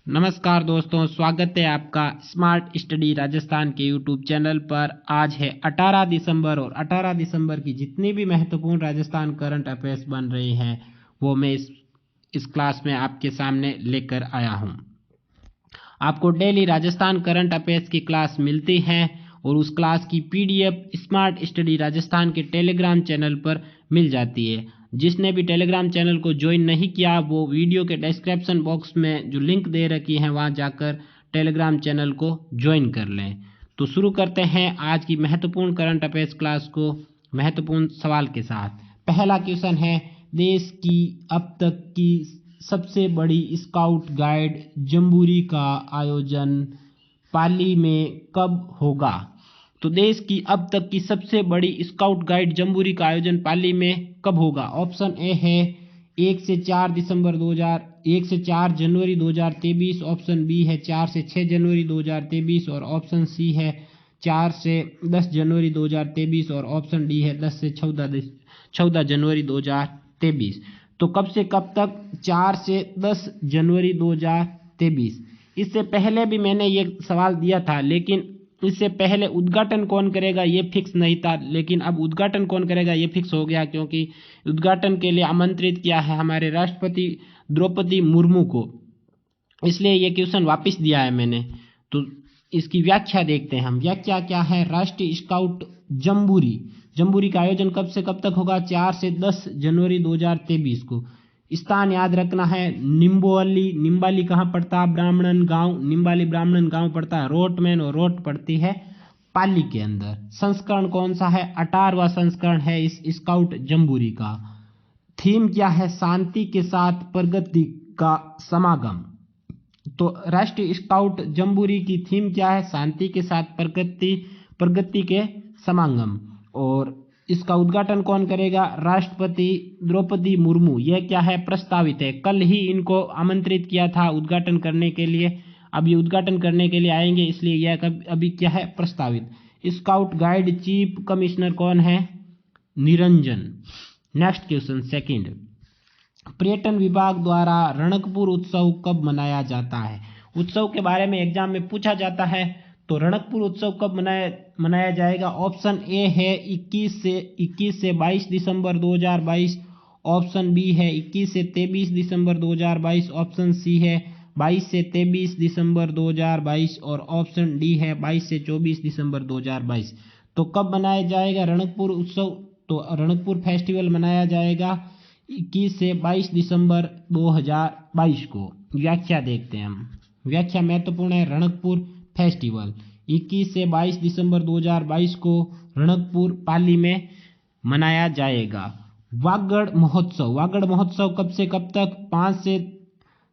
नमस्कार दोस्तों, स्वागत है आपका स्मार्ट स्टडी राजस्थान के यूट्यूब चैनल पर। आज है 18 दिसंबर और 18 दिसंबर की जितनी भी महत्वपूर्ण राजस्थान करंट अफेयर्स बन रही हैं वो मैं इस क्लास में आपके सामने लेकर आया हूं। आपको डेली राजस्थान करंट अफेयर्स की क्लास मिलती है और उस क्लास की पीडीएफ स्मार्ट स्टडी राजस्थान के टेलीग्राम चैनल पर मिल जाती है। जिसने भी टेलीग्राम चैनल को ज्वाइन नहीं किया वो वीडियो के डिस्क्रिप्शन बॉक्स में जो लिंक दे रखी है वहां जाकर टेलीग्राम चैनल को ज्वाइन कर लें। तो शुरू करते हैं आज की महत्वपूर्ण करंट अफेयर्स क्लास को महत्वपूर्ण सवाल के साथ। पहला क्वेश्चन है, देश की अब तक की सबसे बड़ी स्काउट गाइड जम्बूरी का आयोजन पाली में कब होगा? तो देश की अब तक की सबसे बड़ी स्काउट गाइड जम्बूरी का आयोजन पाली में कब होगा? ऑप्शन ए है 1 से 4 जनवरी 2023, ऑप्शन बी है 4 से 6 जनवरी 2023 और ऑप्शन सी है 4 से 10 जनवरी 2023 और ऑप्शन डी है 10 से 14 जनवरी 2023। तो कब से कब तक? 4 से 10 जनवरी 2023। इससे पहले भी मैंने ये सवाल दिया था, लेकिन इससे पहले उद्घाटन कौन करेगा ये फिक्स नहीं था, लेकिन अब उद्घाटन कौन करेगा ये फिक्स हो गया, क्योंकि उद्घाटन के लिए आमंत्रित किया है हमारे राष्ट्रपति द्रौपदी मुर्मू को, इसलिए ये क्वेश्चन वापस दिया है मैंने। तो इसकी व्याख्या देखते हैं हम। व्याख्या क्या है? राष्ट्रीय स्काउट जम्बूरी का आयोजन कब से कब तक होगा? 4 से 10 जनवरी 2023 को। स्थान याद रखना है, निम्बाली कहाँ पड़ता है? ब्राह्मणन गांव, निम्बाली ब्राह्मणन गांव पड़ता है रोटमैन और रोट पड़ती है पाली के अंदर। संस्करण कौन सा है? 18वां संस्करण है इस स्काउट जम्बूरी का। थीम क्या है? शांति के साथ प्रगति का समागम। तो राष्ट्रीय स्काउट जम्बूरी की थीम क्या है? शांति के साथ प्रगति के समागम। और इसका उद्घाटन कौन करेगा? राष्ट्रपति द्रौपदी मुर्मू। यह क्या है? प्रस्तावित है। कल ही इनको आमंत्रित किया था उद्घाटन करने के लिए, अब ये उद्घाटन करने के लिए आएंगे, इसलिए यह अभी क्या है? प्रस्तावित। स्काउट गाइड चीफ कमिश्नर कौन है? निरंजन। नेक्स्ट क्वेश्चन सेकंड, पर्यटन विभाग द्वारा रणकपुर उत्सव कब मनाया जाता है? उत्सव के बारे में एग्जाम में पूछा जाता है। तो रणकपुर उत्सव कब मनाया जाएगा? ऑप्शन ए है 21 से 22 दिसंबर 2022, ऑप्शन बी है 21 से 23 दिसंबर 2022, ऑप्शन सी है 22 से 23 दिसंबर 2022 और ऑप्शन डी है 22 से 24 दिसंबर 2022। तो कब मनाया जाएगा रणकपुर उत्सव? तो रणकपुर फेस्टिवल मनाया जाएगा 21 से 22 दिसंबर 2022 को। व्याख्या देखते हैं हम। व्याख्या महत्वपूर्ण है। रणकपुर फेस्टिवल 21 से 22 दिसंबर 2022 को रणकपुर पाली में मनाया जाएगा। वागड़ महोत्सव कब से कब तक? 5 से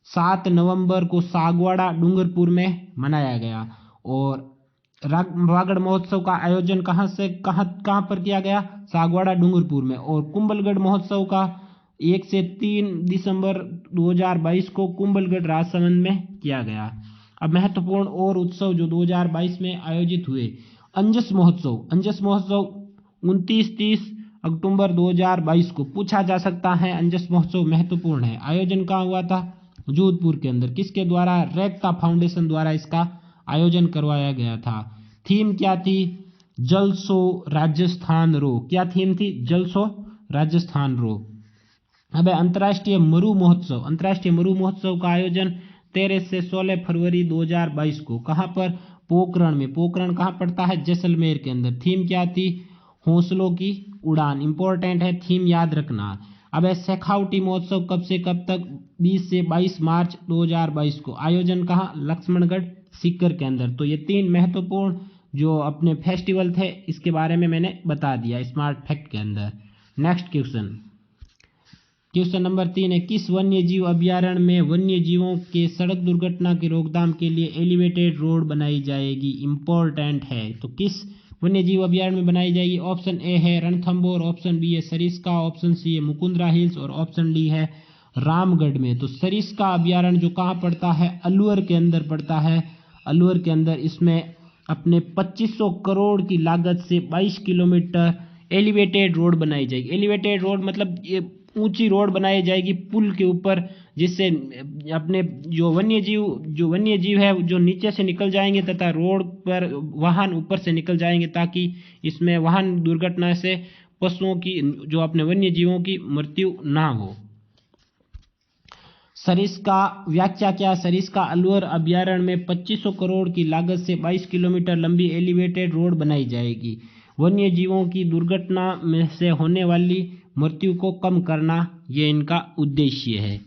7 नवंबर को सागवाड़ा डूंगरपुर में मनाया गया। और वागड़ महोत्सव का आयोजन कहाँ पर किया गया? सागवाड़ा डूंगरपुर में। और कुंभलगढ़ महोत्सव का 1 से 3 दिसंबर 2022 को कुंभलगढ़ राजसमंद में किया गया। अब महत्वपूर्ण और उत्सव जो 2022 में आयोजित हुए। अंजस महोत्सव 29-30 अक्टूबर 2022 को पूछा जा सकता है। अंजस महोत्सव महत्वपूर्ण है। आयोजन कहाँ हुआ था? जोधपुर के अंदर। किसके द्वारा? रेखता फाउंडेशन द्वारा इसका आयोजन करवाया गया था। थीम क्या थी? जलसो राजस्थान रो। क्या थीम थी? जलसो राजस्थान रो। अब अंतर्राष्ट्रीय मरु महोत्सव का आयोजन 13 से 16 फरवरी 2022 को। कहाँ पर? पोखरण में। पोखरण कहाँ पड़ता है? जैसलमेर के अंदर। थीम क्या थी? हौसलों की उड़ान। इंपॉर्टेंट है, थीम याद रखना। अब शेखावटी महोत्सव कब से कब तक? 20 से 22 मार्च 2022 को। आयोजन कहाँ? लक्ष्मणगढ़ सीकर के अंदर। तो ये 3 महत्वपूर्ण जो अपने फेस्टिवल थे इसके बारे में मैंने बता दिया स्मार्ट फैक्ट के अंदर। नेक्स्ट क्वेश्चन नंबर 3 है, किस वन्य जीव अभ्यारण्य में वन्य जीवों के सड़क दुर्घटना की रोकथाम के लिए एलिवेटेड रोड बनाई जाएगी? इंपॉर्टेंट है। तो किस वन्य जीव अभ्यारण्य में बनाई जाएगी? ऑप्शन ए है रणथंभौर, ऑप्शन बी है सरिस्का, ऑप्शन सी है मुकुंदरा हिल्स और ऑप्शन डी है रामगढ़ में। तो सरिस्का अभ्यारण्य जो कहाँ पड़ता है? अलवर के अंदर पड़ता है। अलवर के अंदर इसमें अपने 2500 करोड़ की लागत से 22 किलोमीटर एलिवेटेड रोड बनाई जाएगी। एलिवेटेड रोड मतलब ये ऊंची रोड बनाई जाएगी पुल के ऊपर, जिससे अपने जो वन्य जीव है जो नीचे से निकल जाएंगे तथा रोड पर वाहन ऊपर से निकल जाएंगे, ताकि इसमें वाहन दुर्घटना से पशुओं की, जो अपने वन्य जीवों की मृत्यु ना हो। सरिस्का व्याख्या क्या? सरिस्का अलवर अभ्यारण्य में 2500 करोड़ की लागत से 22 किलोमीटर लंबी एलिवेटेड रोड बनाई जाएगी। वन्य जीवों की दुर्घटना में से होने वाली मृत्यु को कम करना ये इनका उद्देश्य है।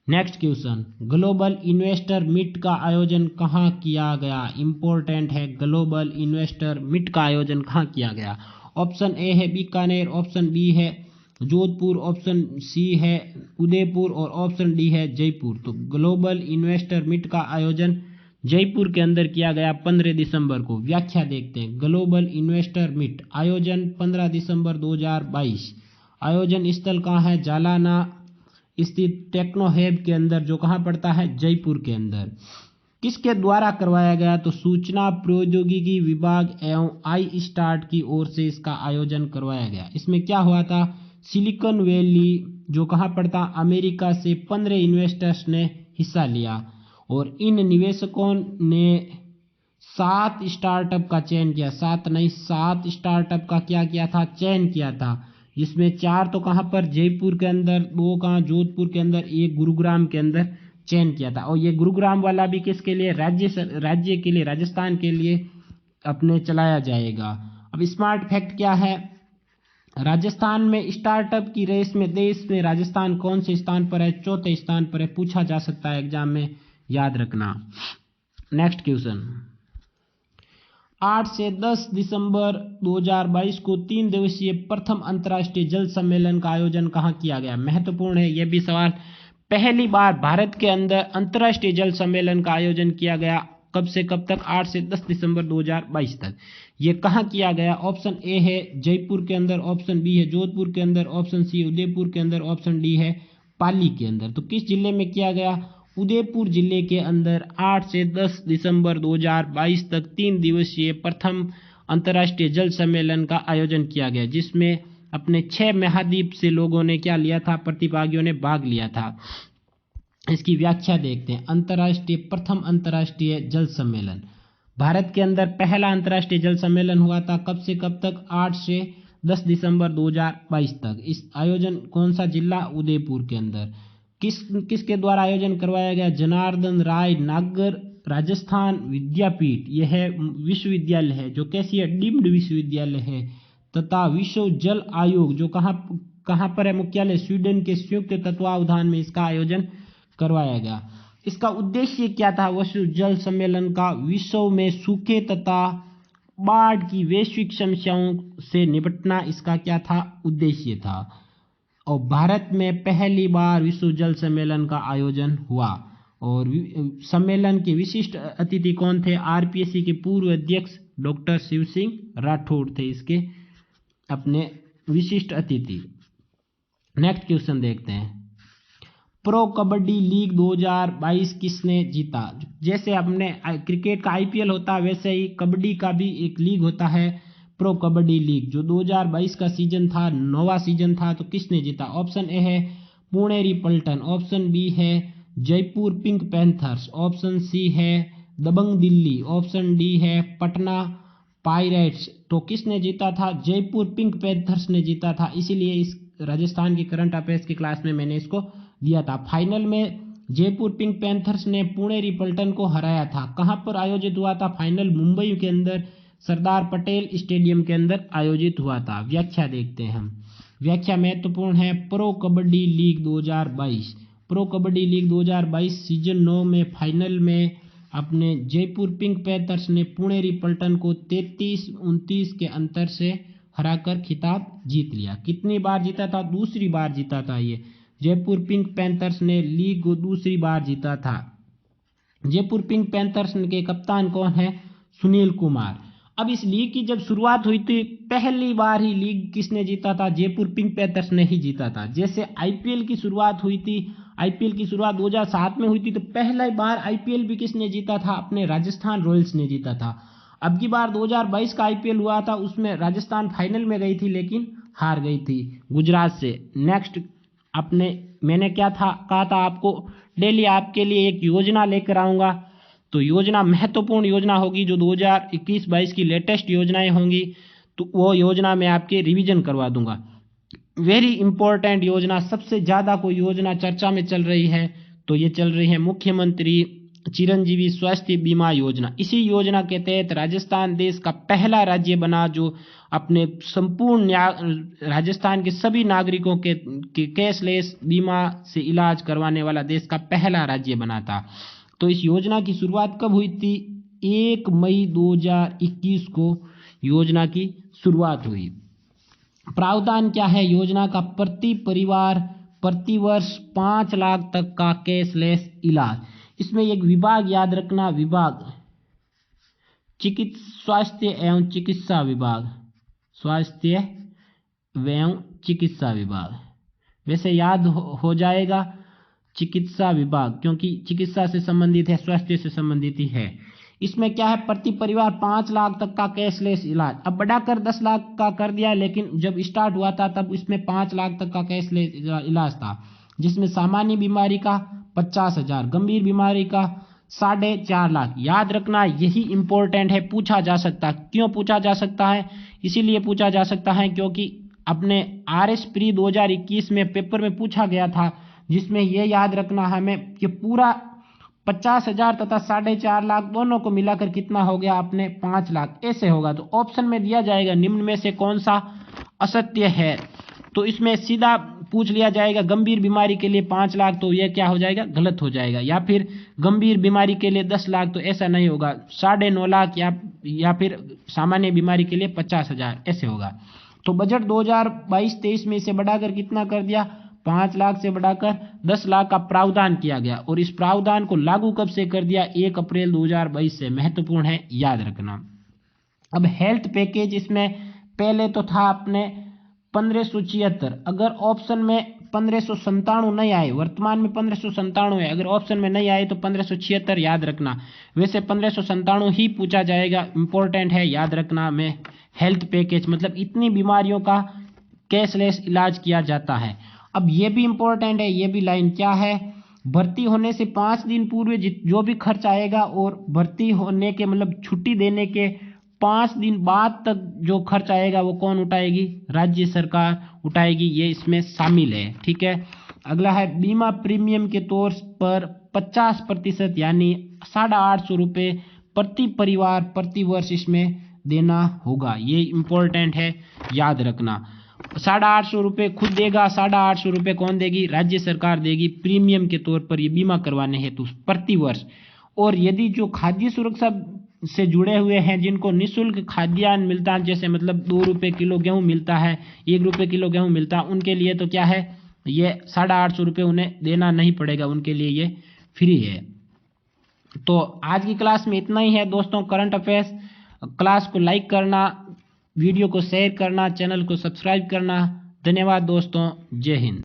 Next question, global investor meet का आयोजन कहाँ किया गया? इंपॉर्टेंट है, ग्लोबल इन्वेस्टर मीट का आयोजन कहाँ किया गया? ऑप्शन ए है बीकानेर, ऑप्शन बी है जोधपुर, ऑप्शन सी है उदयपुर और ऑप्शन डी है जयपुर। तो ग्लोबल इन्वेस्टर मीट का आयोजन जयपुर के अंदर किया गया 15 दिसंबर को। व्याख्या देखते हैं। ग्लोबल इन्वेस्टर मीट आयोजन 15 दिसंबर 2022। आयोजन स्थल कहाँ है? जालाना स्थित टेक्नोहेब के अंदर, जो कहाँ पड़ता है? जयपुर के अंदर। किसके द्वारा करवाया गया? तो सूचना प्रौद्योगिकी विभाग एवं आई स्टार्ट की ओर से इसका आयोजन करवाया गया। इसमें क्या हुआ था? सिलिकॉन वैली, जो कहाँ पड़ता? अमेरिका से 15 इन्वेस्टर्स ने हिस्सा लिया और इन निवेशकों ने 7 स्टार्टअप का चयन किया। 7 नहीं, 7 स्टार्टअप का क्या किया था? चयन किया था, जिसमें 4 तो कहाँ पर? जयपुर के अंदर, 2 कहाँ? जोधपुर के अंदर, 1 गुरुग्राम के अंदर चयन किया था। और ये गुरुग्राम वाला भी किसके लिए? राज्य के लिए, राजस्थान के लिए अपने चलाया जाएगा। अब स्मार्ट फैक्ट क्या है? राजस्थान में स्टार्टअप की रेस में देश में राजस्थान कौन से स्थान पर है? चौथे स्थान पर है। पूछा जा सकता है एग्जाम में, याद रखना। नेक्स्ट क्वेश्चन, 8 से 10 दिसंबर 2022 को 3 दिवसीय प्रथम अंतर्राष्ट्रीय जल सम्मेलन का आयोजन कहाँ किया गया? महत्वपूर्ण है यह भी सवाल। पहली बार भारत के अंदर अंतर्राष्ट्रीय जल सम्मेलन का आयोजन किया गया। कब से कब तक? 8 से 10 दिसंबर 2022 तक। ये कहाँ किया गया? ऑप्शन ए है जयपुर के अंदर, ऑप्शन बी है जोधपुर के अंदर, ऑप्शन सी उदयपुर के अंदर, ऑप्शन डी है पाली के अंदर। तो किस जिले में किया गया? उदयपुर जिले के अंदर 8 से 10 दिसंबर 2022 तक 3 दिवसीय प्रथम अंतर्राष्ट्रीय जल सम्मेलन का आयोजन किया गया, जिसमें अपने 6 महाद्वीप से लोगों ने क्या लिया था? प्रतिभागियों ने भाग लिया था। इसकी व्याख्या देखते हैं। प्रथम अंतर्राष्ट्रीय जल सम्मेलन, भारत के अंदर पहला अंतर्राष्ट्रीय जल सम्मेलन हुआ था। कब से कब तक? 8 से 10 दिसंबर 2022 तक। इस आयोजन कौन सा जिला? उदयपुर के अंदर। किसके द्वारा आयोजन करवाया गया? जनार्दन राय नागर राजस्थान विद्यापीठ, यह विश्वविद्यालय है जो कैसी है? डीम्ड विश्वविद्यालय है। तथा विश्व जल आयोग, जो कहाँ पर है मुख्यालय? स्वीडन के संयुक्त तत्वावधान में इसका आयोजन करवाया गया। इसका उद्देश्य क्या था? विश्व जल सम्मेलन का विश्व में सूखे तथा बाढ़ की वैश्विक समस्याओं से निपटना इसका क्या था? उद्देश्य था। और भारत में पहली बार विश्व जल सम्मेलन का आयोजन हुआ और सम्मेलन के विशिष्ट अतिथि कौन थे? आरपीएससी के पूर्व अध्यक्ष डॉक्टर शिव सिंह राठौड़ थे इसके अपने विशिष्ट अतिथि। नेक्स्ट क्वेश्चन देखते हैं। प्रो कबड्डी लीग 2022 किसने जीता? जैसे अपने क्रिकेट का आईपीएल होता है, वैसे ही कबड्डी का भी एक लीग होता है, प्रो कबड्डी लीग, जो 2022 का सीजन था, 9वां सीजन था। तो किसने जीता? ऑप्शन ए है पुणेरी पल्टन, ऑप्शन बी है Jaipur Pink Panthers, option C है दबंग दिल्ली, ऑप्शन डी है पटना पायरेट्स। तो किसने जीता था? जयपुर पिंक पैंथर्स ने जीता था। इसीलिए इस राजस्थान की करंट अफेयर्स की क्लास में मैंने इसको दिया था। फाइनल में जयपुर पिंक पैंथर्स ने पुणेरी पल्टन को हराया था। कहां पर आयोजित हुआ था फाइनल? मुंबई के अंदर सरदार पटेल स्टेडियम के अंदर आयोजित हुआ था। व्याख्या देखते हैं हम। व्याख्या महत्वपूर्ण है। Pro kabaddi league 2022, pro kabaddi league 2022 season 9 में फाइनल में अपने जयपुर पिंक पैंथर्स ने पुणेरी पल्टन को 33-29 के अंतर से हराकर खिताब जीत लिया। कितनी बार जीता था? दूसरी बार जीता था। ये जयपुर पिंक पैंथर्स ने लीग को दूसरी बार जीता था। जयपुर पिंक पैंथर्स के कप्तान कौन है? सुनील कुमार। अब इस लीग की जब शुरुआत हुई थी, पहली बार ही लीग किसने जीता था? जयपुर पिंक पैंथर्स ने ही जीता था। जैसे आईपीएल की शुरुआत हुई थी, आईपीएल की शुरुआत 2007 में हुई थी, तो पहली बार आईपीएल भी किसने जीता था? अपने राजस्थान रॉयल्स ने जीता था। अब की बार 2022 का आईपीएल हुआ था, उसमें राजस्थान फाइनल में गई थी लेकिन हार गई थी गुजरात से। नेक्स्ट मैंने क्या कहा था आपको, डेली आपके लिए एक योजना लेकर आऊँगा। तो योजना महत्वपूर्ण योजना होगी, जो 2021-22 की लेटेस्ट योजनाएं होंगी, तो वो योजना मैं आपके रिवीजन करवा दूंगा। वेरी इंपॉर्टेंट योजना, सबसे ज़्यादा कोई योजना चर्चा में चल रही है तो ये चल रही है मुख्यमंत्री चिरंजीवी स्वास्थ्य बीमा योजना। इसी योजना के तहत राजस्थान देश का पहला राज्य बना जो अपने संपूर्ण राजस्थान के सभी नागरिकों के कैशलेस बीमा से इलाज करवाने वाला देश का पहला राज्य बना था। तो इस योजना की शुरुआत कब हुई थी? 1 मई 2021 को योजना की शुरुआत हुई। प्रावधान क्या है योजना का? प्रति परिवार प्रति वर्ष 5 लाख तक का कैशलेस इलाज। इसमें एक विभाग याद रखना, विभाग स्वास्थ्य एवं चिकित्सा विभाग, स्वास्थ्य एवं चिकित्सा विभाग, वैसे याद हो जाएगा चिकित्सा विभाग, क्योंकि चिकित्सा से संबंधित है, स्वास्थ्य से संबंधित ही है। इसमें क्या है? प्रति परिवार 5 लाख तक का कैशलेस इलाज। अब बढ़ाकर 10 लाख का कर दिया, लेकिन जब स्टार्ट हुआ था तब इसमें 5 लाख तक का कैशलेस इलाज था, जिसमें सामान्य बीमारी का 50,000, गंभीर बीमारी का 4.5 लाख। याद रखना, यही इंपॉर्टेंट है, पूछा जा सकता है। क्यों पूछा जा सकता है? इसीलिए पूछा जा सकता है क्योंकि अपने RS प्री 2021 में पेपर में पूछा गया था, जिसमें यह याद रखना हमें कि पूरा 50,000 तथा 4.5 लाख दोनों को मिलाकर कितना हो गया अपने 5 लाख, ऐसे होगा। तो ऑप्शन में दिया जाएगा निम्न में से कौन सा असत्य है, तो इसमें सीधा पूछ लिया जाएगा गंभीर बीमारी के लिए 5 लाख, तो यह क्या हो जाएगा? गलत हो जाएगा। या फिर गंभीर बीमारी के लिए 10 लाख, तो ऐसा नहीं होगा। 9.5 लाख या फिर सामान्य बीमारी के लिए 50,000 ऐसे होगा। तो बजट 2022-23 में इसे बढ़ाकर कितना कर दिया? 5 लाख से बढ़ाकर 10 लाख का प्रावधान किया गया। और इस प्रावधान को लागू कब से कर दिया? 1 अप्रैल 2022 से। महत्वपूर्ण है, याद रखना। अब हेल्थ पैकेज, इसमें पहले तो था अपने 1576। अगर ऑप्शन में 1597 नहीं आए, वर्तमान में 1597 है, अगर ऑप्शन में नहीं आए तो 1576 याद रखना। वैसे 1597 ही पूछा जाएगा, इंपॉर्टेंट है, याद रखना। में हेल्थ पैकेज मतलब इतनी बीमारियों का कैशलेस इलाज किया जाता है। अब ये भी इंपॉर्टेंट है, ये भी लाइन क्या है? भर्ती होने से 5 दिन पूर्व जो भी खर्च आएगा और भर्ती होने के मतलब छुट्टी देने के 5 दिन बाद तक जो खर्च आएगा वो कौन उठाएगी? राज्य सरकार उठाएगी। ये इसमें शामिल है, ठीक है। अगला है बीमा प्रीमियम के तौर पर 50% यानी 850 रुपये प्रति परिवार प्रति वर्ष इसमें देना होगा। ये इंपॉर्टेंट है, याद रखना। 850 रुपये खुद देगा, 850 रुपये कौन देगी? राज्य सरकार देगी, प्रीमियम के तौर पर ये बीमा करवाने हेतु प्रति वर्ष। और यदि जो खाद्य सुरक्षा से जुड़े हुए हैं, जिनको निःशुल्क खाद्यान्न मिलता है, जैसे मतलब 2 रुपये किलो गेहूँ मिलता है, 1 रुपये किलो गेहूँ मिलता है, उनके लिए तो क्या है? ये 850 रुपये उन्हें देना नहीं पड़ेगा, उनके लिए ये फ्री है। तो आज की क्लास में इतना ही है दोस्तों। करंट अफेयर्स क्लास को लाइक करना, वीडियो को शेयर करना, चैनल को सब्सक्राइब करना। धन्यवाद दोस्तों, जय हिंद।